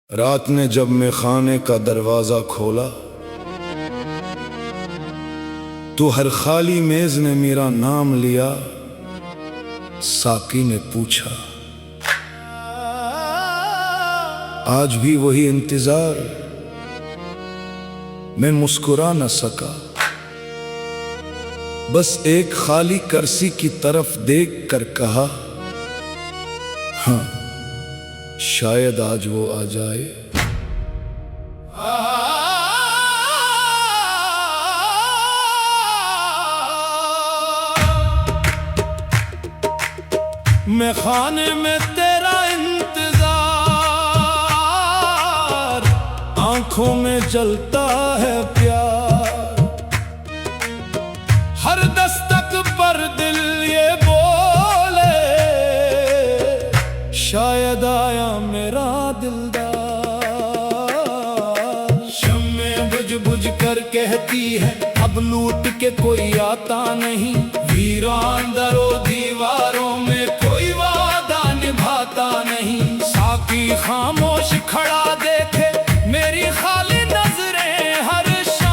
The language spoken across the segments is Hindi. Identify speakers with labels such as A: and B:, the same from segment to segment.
A: रात ने जब मैं खाने का दरवाजा खोला तो हर खाली मेज ने मेरा नाम लिया। साकी ने पूछा, आज भी वही इंतजार। मैं मुस्कुरा न सका, बस एक खाली कुर्सी की तरफ देख कर कहा, हाँ शायद आज वो आ जाए। मैं खाने में तेरा इंतजार, आंखों में जलता है प्यार। हर दस्तक पर दिल ये बोले, शायद आया मेरा दिलदार। शम्में बुझ बुझ कर कहती है, अब लूट के कोई आता नहीं। वीरान दरो दीवारों में कोई वादा निभाता नहीं। साकी खामोश खड़ा देखे मेरी खाली नजरें हर शाम।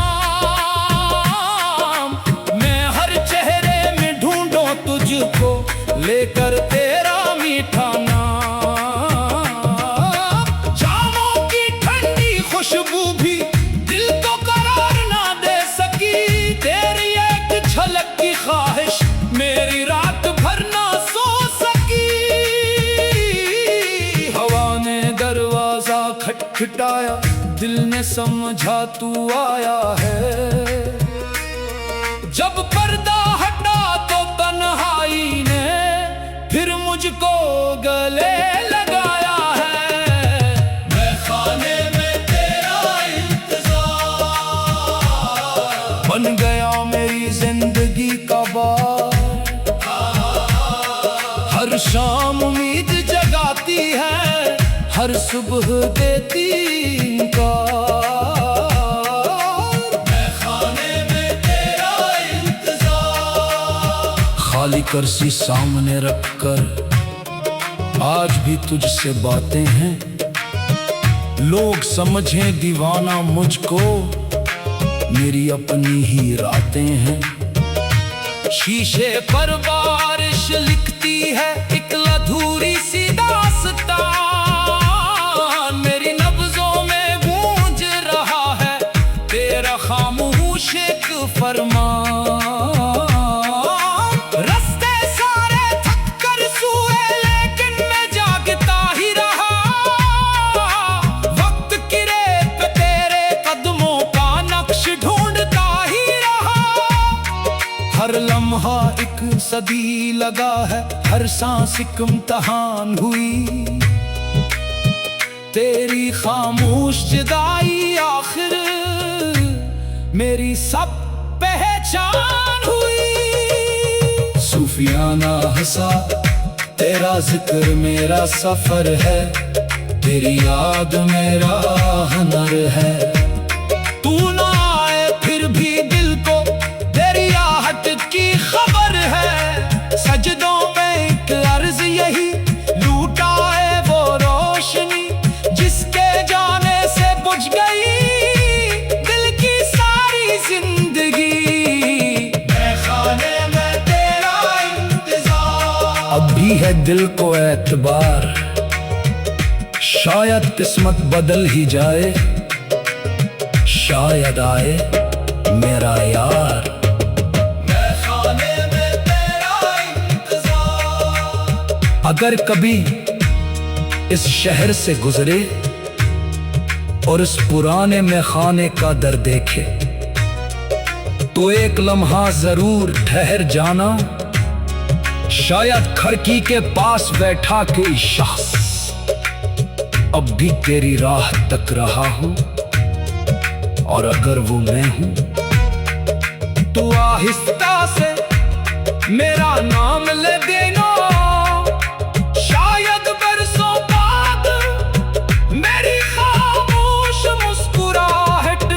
A: मैं हर चेहरे में ढूंढूं तुझको, लेकर तेरा मीठा नाम। जामों की ठंडी खुशबू भी दिल को करार ना दे सकी। तेरी एक झलक की ख्वाहिश मेरी रात भर ना सो सकी। हवा ने दरवाजा खटखटाया, दिल ने समझा तू आया है। जब पर्दा हटा तो तन्हाई ने फिर मुझको गले लगाया है। मैं खाने में तेरा इंतजार बन गया मेरी जिंदगी का बार। हर शाम उम्मीद जगाती है, हर सुबह देती इंकार। मैं खाने में तेरा इंतजार। खाली कुर्सी सामने रखकर आज भी तुझसे बातें हैं। लोग समझें दीवाना मुझको, मेरी अपनी ही रातें हैं। शीशे पर बारिश लिखती है एक अधूरी सी दास्तां। मेरी नब्जों में गूंज रहा है तेरा खामोश एक फरमान। रास्ते सारे थक कर सोए लेकिन मैं जागता ही रहा। वक्त की रेत पे तेरे कदमों का नक्श ढूंढता ही रहा। हर लम्हा एक सदी लगा है, हर सांस एक इम्तिहान हुई। तेरी खामोश जुदाई आखिर मेरी सब पहचान हुई। सूफियाना हंसा तेरा जिक्र मेरा सफर है। तेरी याद मेरा हुनर है। तू ना आए फिर भी दिल को तेरी आहट की खबर है। सजदों में एक अर्ज यही, लूटा है वो रोशनी जिसके जाने से बुझ गई दिल की सारी जिंदगी। मैं खाने में तेरा इंतजार। अब भी है दिल को एतबार, शायद किस्मत बदल ही जाए। शायद आए मेरा यार। अगर कभी इस शहर से गुजरे और इस पुराने में खाने का दर देखे, तो एक लम्हा जरूर ठहर जाना। शायद खिड़की के पास बैठा कोई शख्स अब भी तेरी राह तक रहा हो। और अगर वो मैं हूं तो आहिस्ता से मेरा नाम ले देना। शायद बरसों बाद मेरी खामोश मुस्कुराहट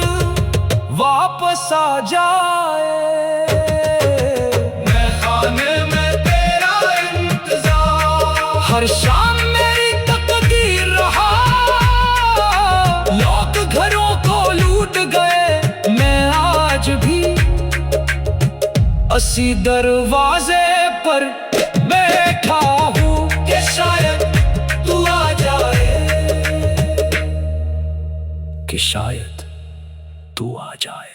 A: वापस आ जाए। मैं खाने में तेरा इंतजार। हर शाम मेरी तकदीर रहा। असी दरवाजे पर बैठा हूँ कि शायद तू आ जाए, कि शायद तू आ जाए।